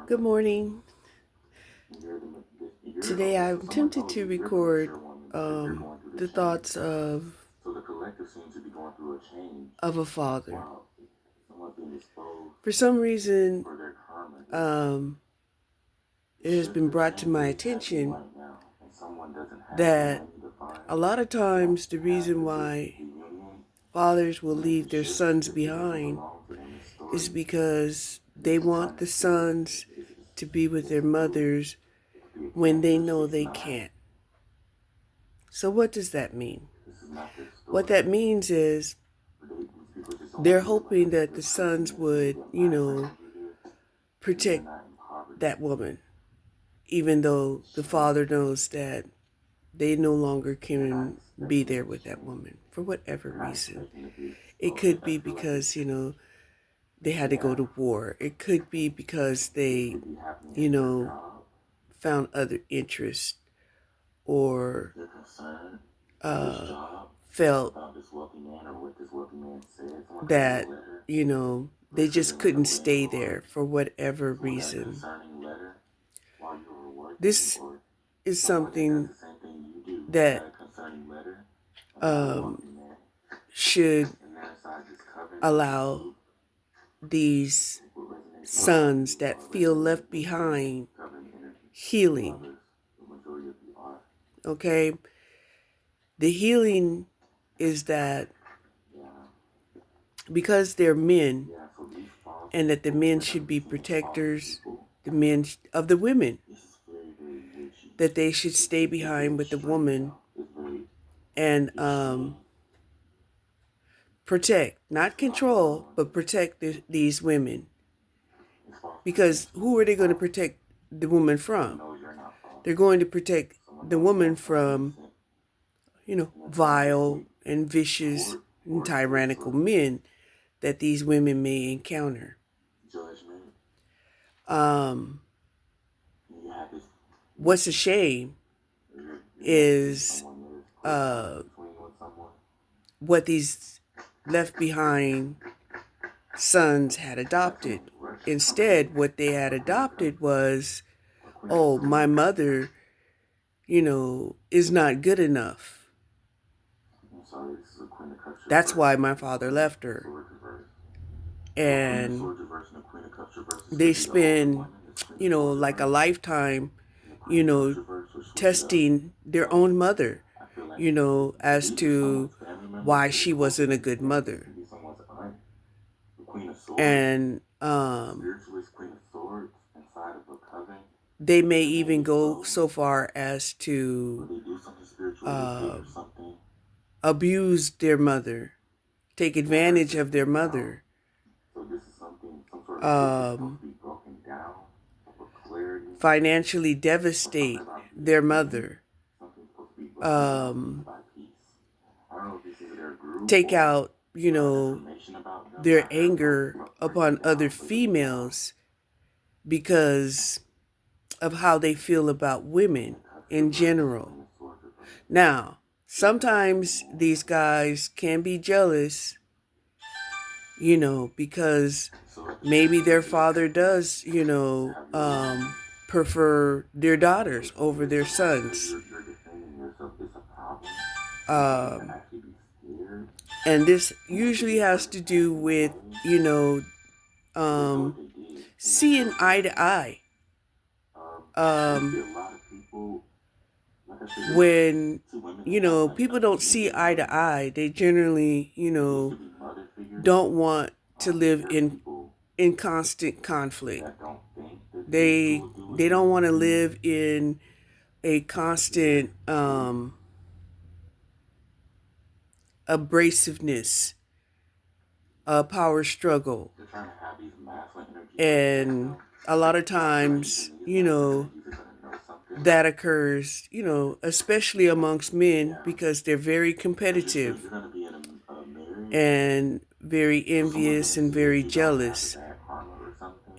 Good morning. Today I'm tempted to record the thoughts of a father. For some reason, um, it has been brought to my attention that a lot of times the reason why fathers will leave their sons behind is because they want the sons to be with their mothers when they know they can't. So what does that mean? What that means is they're hoping that the sons would, protect that woman, even though the father knows that they no longer can be there with that woman for whatever reason. It could be because, they had to go to war. It could be because they, found other interests or felt that, they just couldn't stay there for whatever reason. This is something that should allow these sons that feel left behind healing. Okay? The healing is that because they're men and that the men should be protectors, the men of the women, that they should stay behind with the woman and protect, not control, but protect these women. Because who are they going to protect the woman from? They're going to protect the woman from, vile and vicious and tyrannical men that these women may encounter. What's a shame is what these left behind sons had adopted. Instead, what they had adopted was, oh, my mother, is not good enough. That's why my father left her. And they spend, like a lifetime, testing their own mother, as to why she wasn't a good mother. And they may even go so far as to abuse their mother, take advantage of their mother, financially devastate their mother, take out, their anger upon other females because of how they feel about women in general. Now, sometimes these guys can be jealous, because maybe their father does, prefer their daughters over their sons. And this usually has to do with, seeing eye to eye. When, people don't see eye to eye, they generally, don't want to live in constant conflict. They don't want to live in a constant abrasiveness, a power struggle. And a lot of times, that occurs, especially amongst men, because they're very competitive and very envious and very jealous.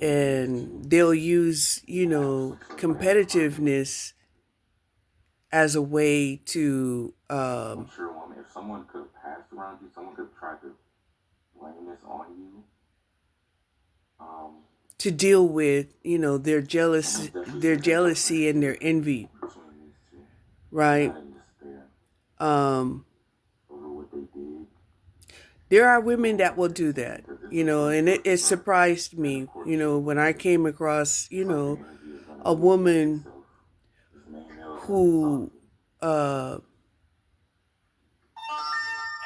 And they'll use, competitiveness as a way to I'm sure if someone could have passed around you, someone could have tried to blame this on you. to deal with, their jealousy and their envy, between these two, right? not in despair Um, over what they did. there are women that will do that, Because this is when and it surprised and me, of course, when I came across, sucking energy is gonna a do it back woman itself. This main male is gonna be who soft. uh,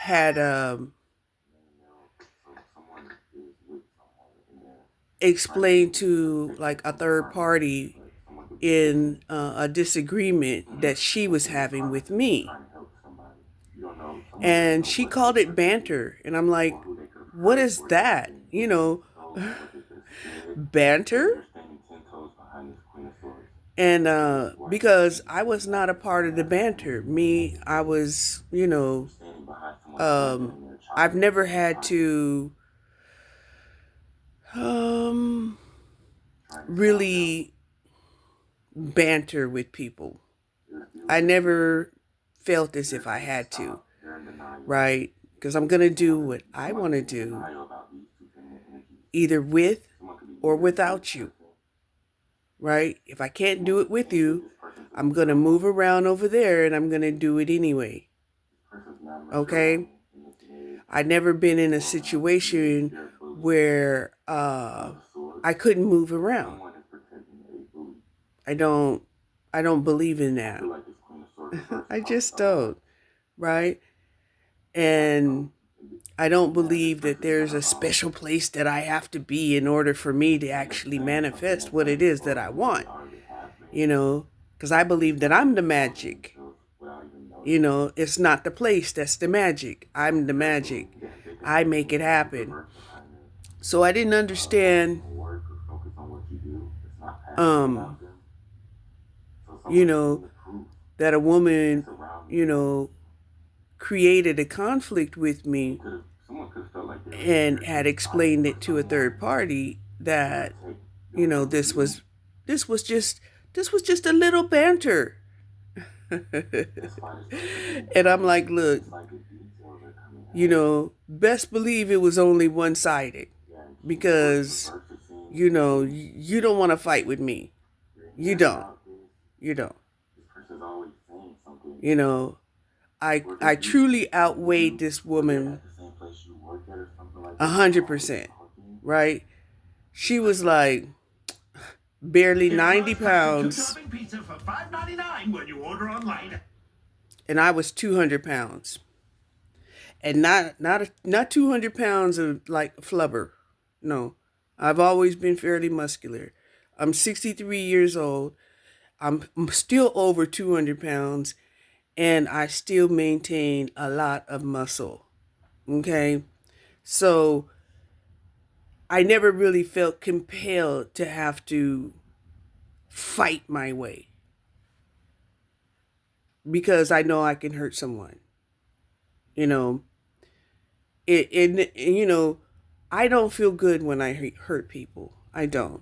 had Main male, so someone is with someone and they're trying to explained to protect them like a from third harm, party but someone could be taken. in a disagreement that she was And you're having trying with me. to help somebody. You don't know, someone doesn't And know she what this called it person did banter. And I'm like, or who they could have what hurt is or that? anything. You don't know what they could have said. Banter? And you're standing 10 toes behind this Queen of Swords. And This is why you're because standing I was not a part of the banter. I was, You're standing behind someone strengthening their I've child never and you're had to trying to stop them. really banter with people. You're I like never felt as you're if I saying had to, stop. You're in denial. right? Because I'm going to do what I Someone want to could be in do, denial about these two feminine energies. either with Someone could be or eager to see this without you, person. right? If I can't do Someone it with can't take you, this person to I'm the going to level. move around over there and I'm going to do it anyway. This person's not a mature Okay? woman in this age. I never been in a Or situation they're a bully. where Of swords. I couldn't move around. Someone is protecting a bully. I don't believe in I that. feel like this Queen of Swords reversed I probably just a lot. don't, right? And I don't believe that there's a special place that I have to be in order for me to actually manifest what it is that I want, because I believe that I'm the magic. It's not the place that's the magic. I'm the magic. I make it happen. So I didn't understand, um, you know, that a woman, created a conflict with me and had explained it to a third party that, this was just a little banter. And I'm like, look, best believe it was only one-sided, because you don't want to fight with me. You don't. You don't. I truly outweighed this woman 100%, right? She was like barely 90 pounds, and I was 200 pounds, and not 200 pounds of like flubber. No, I've always been fairly muscular. I'm 63 years old. I'm still over 200 pounds, and I still maintain a lot of muscle. Okay, so I never really felt compelled to have to fight my way, because I know I can hurt someone. You know, I don't feel good when I hurt people. I don't.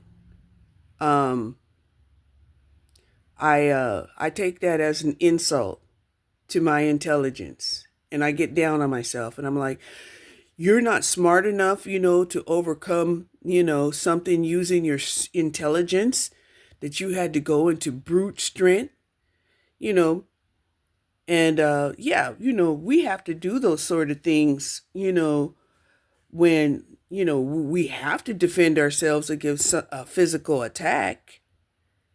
Um, I take that as an insult to my intelligence, and I get down on myself, and I'm like, you're not smart enough, to overcome, something using your intelligence, that you had to go into brute strength, you know, and yeah, we have to do those sort of things, when, we have to defend ourselves against a physical attack,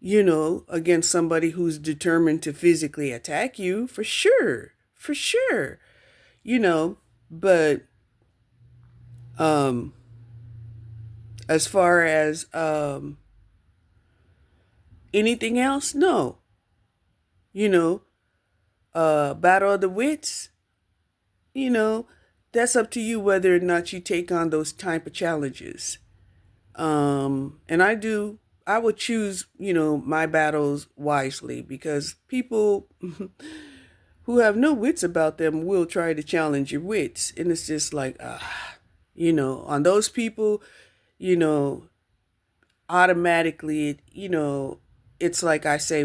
against somebody who's determined to physically attack you, for sure, but um as far as anything else, no. Battle of the wits, you know, that's up to you whether or not you take on those type of challenges. And I would choose, my battles wisely, because people who have no wits about them will try to challenge your wits. And it's just like, on those people, you know, automatically, it's like I say,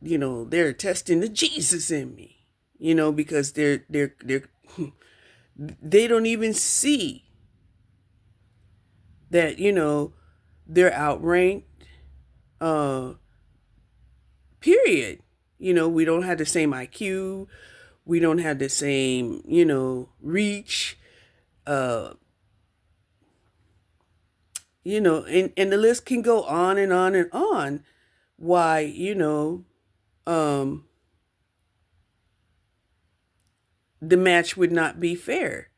they're testing the Jesus in me, because they don't even see that, they're outranked. Uh, period. We don't have the same IQ. We don't have the same, reach. Uh, and the list can go on and on and on. Why, um, the match would not be fair,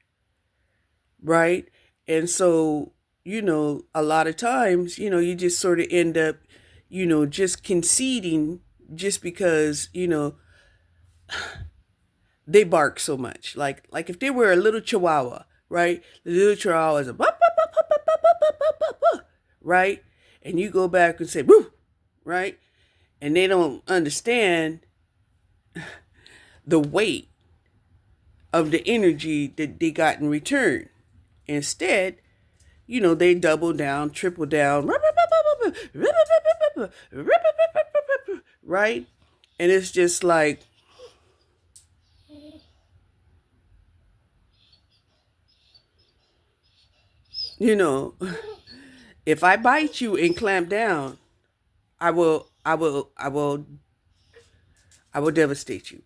right? And so, a lot of times, you just sort of end up, just conceding just because, they bark so much. Like if they were a little chihuahua, right? The little chihuahua is a bah, bah, bah, bah, bah, bah, bah, bah, bah, bah, right? And you go back and say, woo, right? And they don't understand the weight of the energy that they got in return. Instead, they double down, triple down, right? And it's just like, you know, if I bite you and clamp down, I will devastate you.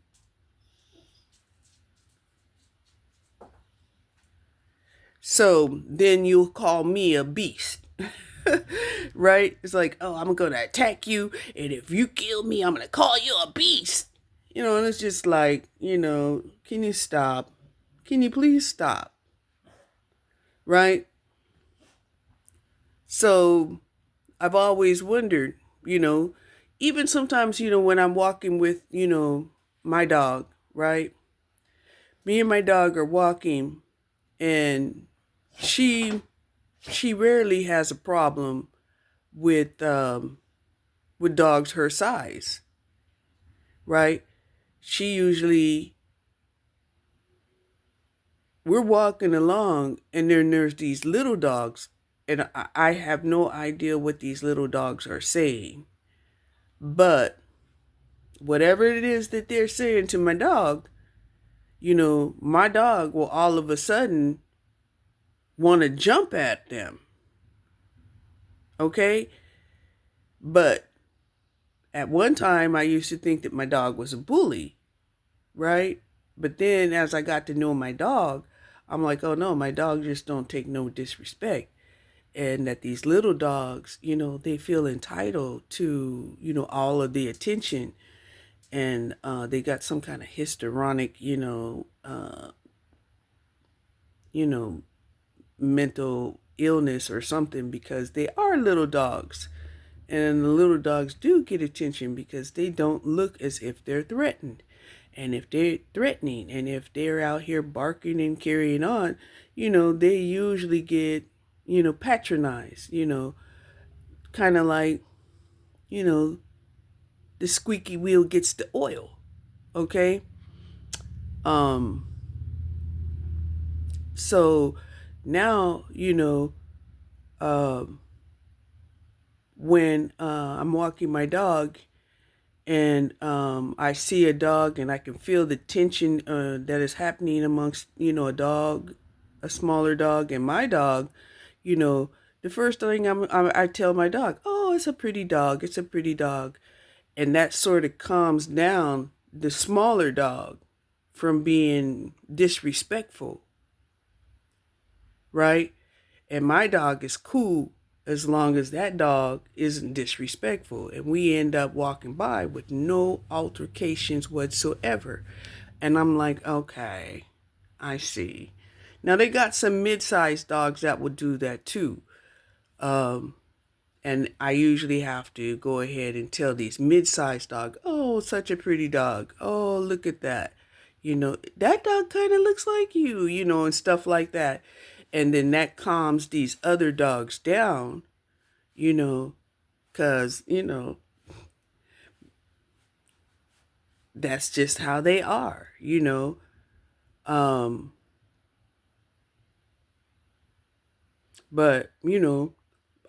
So then you'll call me a beast. Right? It's like, oh, I'm going to attack you. And if you kill me, I'm going to call you a beast. And it's just like, can you stop? Can you please stop? Right? So I've always wondered, even sometimes, when I'm walking with, my dog, right? Me and my dog are walking, and she rarely has a problem with dogs her size, right? She usually, we're walking along, and then there's these little dogs, and I have no idea what these little dogs are saying, but whatever it is that they're saying to my dog, my dog will all of a sudden want to jump at them. Okay? But at one time, I used to think that my dog was a bully, right? But then as I got to know my dog, I'm like, oh no, my dog just don't take no disrespect. And that these little dogs, they feel entitled to, all of the attention. And they got some kind of histrionic, mental illness or something, because they are little dogs. And the little dogs do get attention because they don't look as if they're threatened. And if they're threatening and if they're out here barking and carrying on, they usually get, patronized, kind of like, the squeaky wheel gets the oil. Okay? Um, so now, um, when I'm walking my dog and I see a dog and I can feel the tension that is happening amongst, a smaller dog and my dog, the first thing I tell my dog, oh, it's a pretty dog. It's a pretty dog. And that sort of calms down the smaller dog from being disrespectful, right? And my dog is cool as long as that dog isn't disrespectful. And we end up walking by with no altercations whatsoever. And I'm like, okay, I see. Now they got some mid-sized dogs that will do that too. And I usually have to go ahead and tell these mid-sized dogs, oh, such a pretty dog. Oh, look at that. That dog kind of looks like you, and stuff like that. And then that calms these other dogs down, because, that's just how they are, Um, but,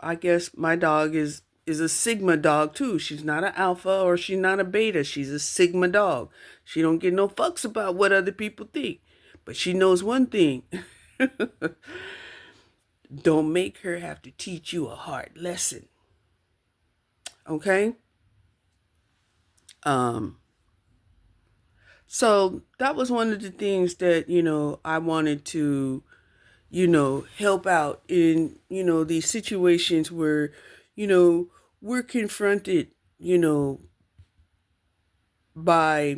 I guess my dog is a Sigma dog too. She's not an alpha or she's not a beta. She's a Sigma dog. She don't give no fucks about what other people think. But she knows one thing. Don't make her have to teach you a hard lesson. Okay? Um, so that was one of the things that, I wanted to, help out in, these situations where, we're confronted, by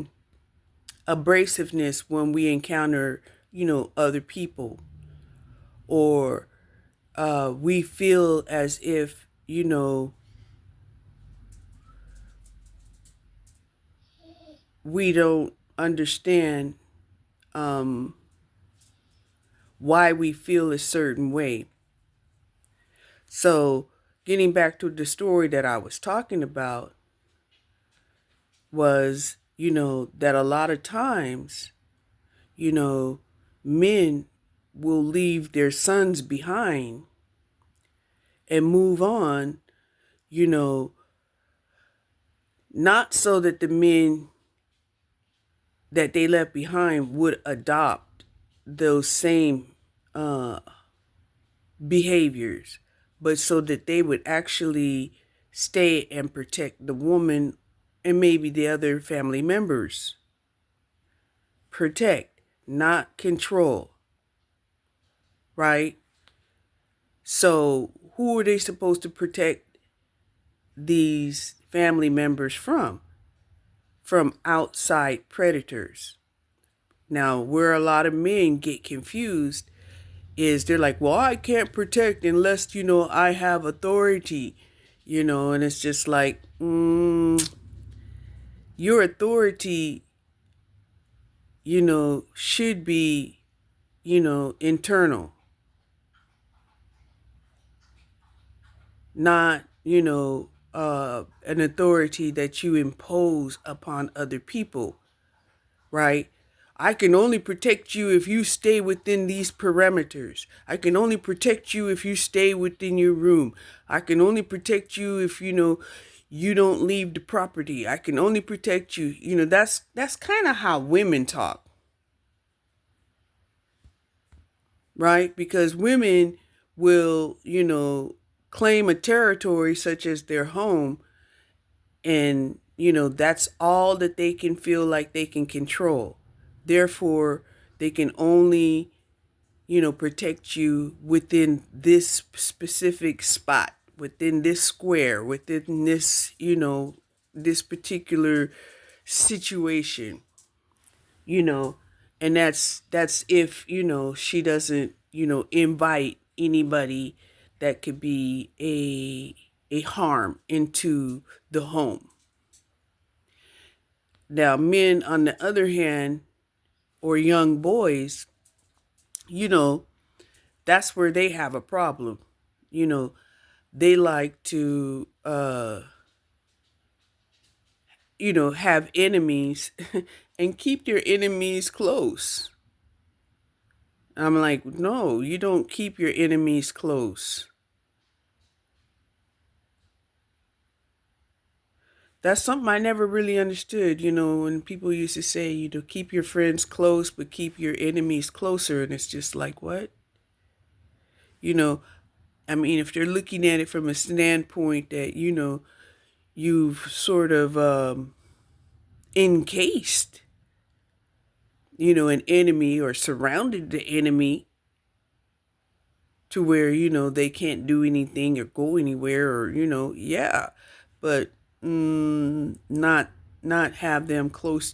abrasiveness when we encounter, other people, or we feel as if, we don't understand um, why we feel a certain way. So, getting back to the story that I was talking about was, that a lot of times, you know, men will leave their sons behind and move on, you know, not so that the men that they left behind would adopt those same uh, behaviors, but so that they would actually stay and protect the woman and maybe the other family members. Protect, not control, right? So, who are they supposed to protect these family members from? From outside predators. Now, where a lot of men get confused is they're like, well, I can't protect unless, I have authority, and it's just like, your authority, should be, internal, not, an authority that you impose upon other people, right? I can only protect you if you stay within these parameters. I can only protect you if you stay within your room. I can only protect you if, you don't leave the property. I can only protect you. That's kind of how women talk, right? Because women will, claim a territory such as their home, and, that's all that they can feel like they can control. Therefore, they can only, protect you within this specific spot, within this square, within this, this particular situation, you know, and that's if, she doesn't, invite anybody that could be a harm into the home. Now, men, on the other hand, or young boys, you know, that's where they have a problem. You know, they like to, have enemies and keep their enemies close. I'm like, no, you don't keep your enemies close. That's something I never really understood, when people used to say, keep your friends close, but keep your enemies closer. And it's just like, what? You know, I mean, if they're looking at it from a standpoint that, you've sort of encased, an enemy, or surrounded the enemy to where, they can't do anything or go anywhere, or, yeah, but not have them close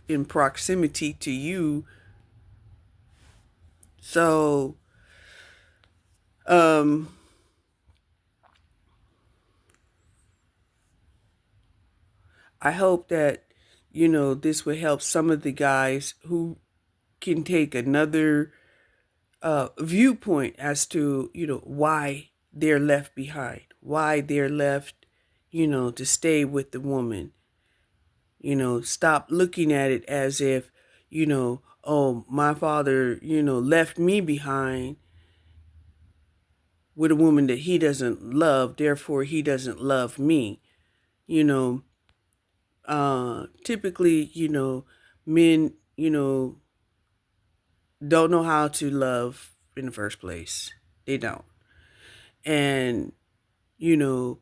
in proximity to you. So, um, I hope that, this will help some of the guys who can take another viewpoint as to, why they're left behind, why they're left, to stay with the woman. Stop looking at it as if, oh, my father, left me behind with a woman that he doesn't love, therefore he doesn't love me. You know, Typically, men, don't know how to love in the first place. They don't. And, you know,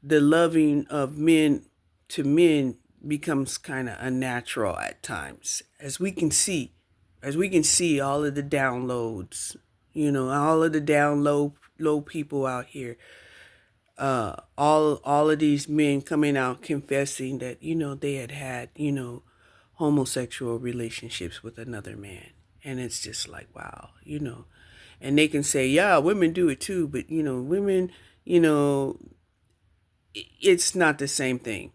the loving of men to men becomes kind of unnatural at times, as we can see all of the downloads, all of the low people out here, all of these men coming out confessing that they had homosexual relationships with another man. And it's just like, wow. And they can say, yeah, women do it too, but women, you know it's not the same thing.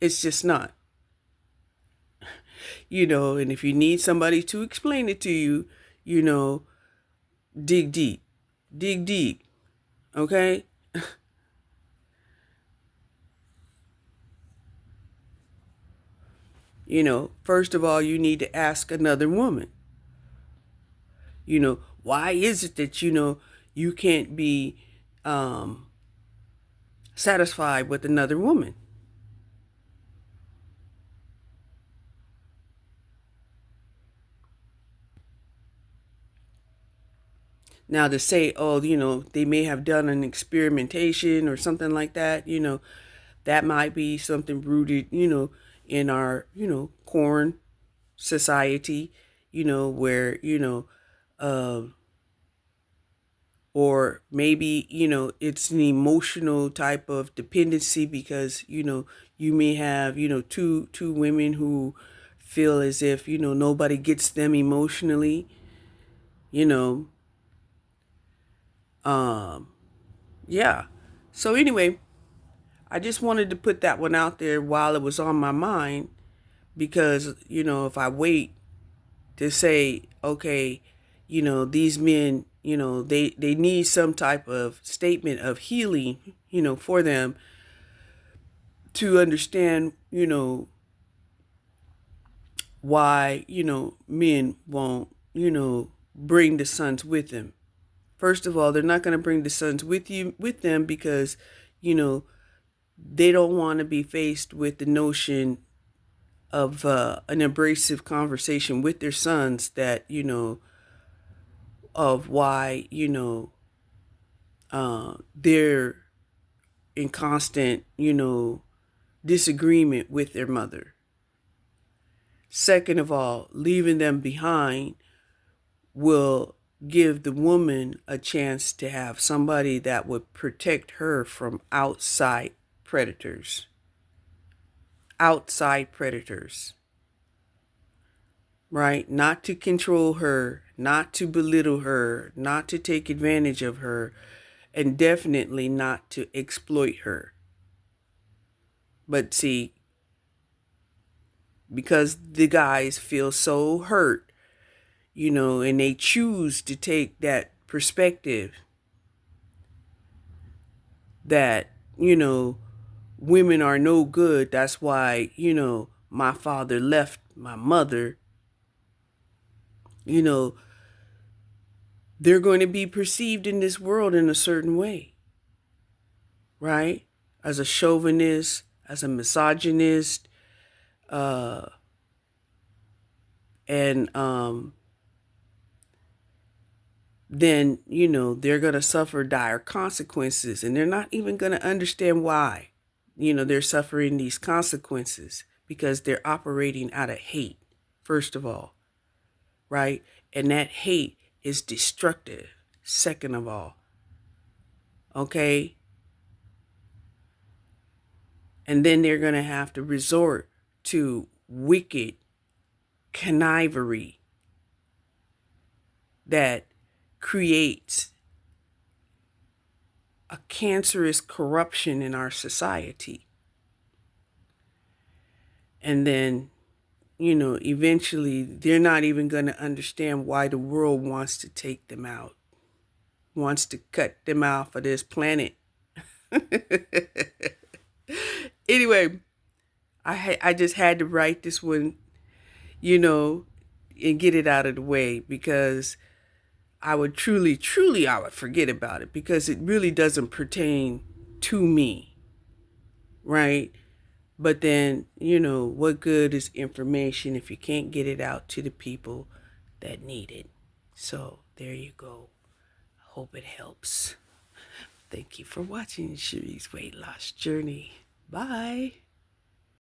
It's just not. And if you need somebody to explain it to you, you know dig deep. Dig deep. Okay. First of all, you need to ask another woman, why is it that you can't be um satisfied with another woman? Now, to say, oh, they may have done an experimentation or something like that, that might be something rooted, in our, corn society, where, um, or maybe, it's an emotional type of dependency because, you may have, two women who feel as if, nobody gets them emotionally, you know, um, yeah. So anyway, I just wanted to put that one out there while it was on my mind because, if I wait to say, okay, these men, they need some type of statement of healing, for them to understand, why, men won't, bring the sons with them. First of all, they're not going to bring the sons with them because, you know, they don't want to be faced with the notion of an abrasive conversation with their sons that, of why, they're in constant, disagreement with their mother. Second of all, leaving them behind will give the woman a chance to have somebody that would protect her from outside predators. Outside predators, right? Not to control her, not to belittle her, not to take advantage of her, and definitely not to exploit her. But see, because the guys feel so hurt, and they choose to take that perspective that, women are no good. That's why, my father left my mother. They're going to be perceived in this world in a certain way, right? As a chauvinist, as a misogynist, uh, and then, they're going to suffer dire consequences, and they're not even going to understand why, they're suffering these consequences because they're operating out of hate, first of all, right? And that hate is destructive, second of all, okay? And then they're going to have to resort to wicked connivery that creates a cancerous corruption in our society. And then, eventually they're not even going to understand why the world wants to take them out, wants to cut them off of this planet. Anyway, I just had to write this one, and get it out of the way because I would truly, I would forget about it because it really doesn't pertain to me, right? But then, what good is information if you can't get it out to the people that need it? So there you go. I hope it helps. Thank you for watching Cherie's Weight Loss Journey. Bye.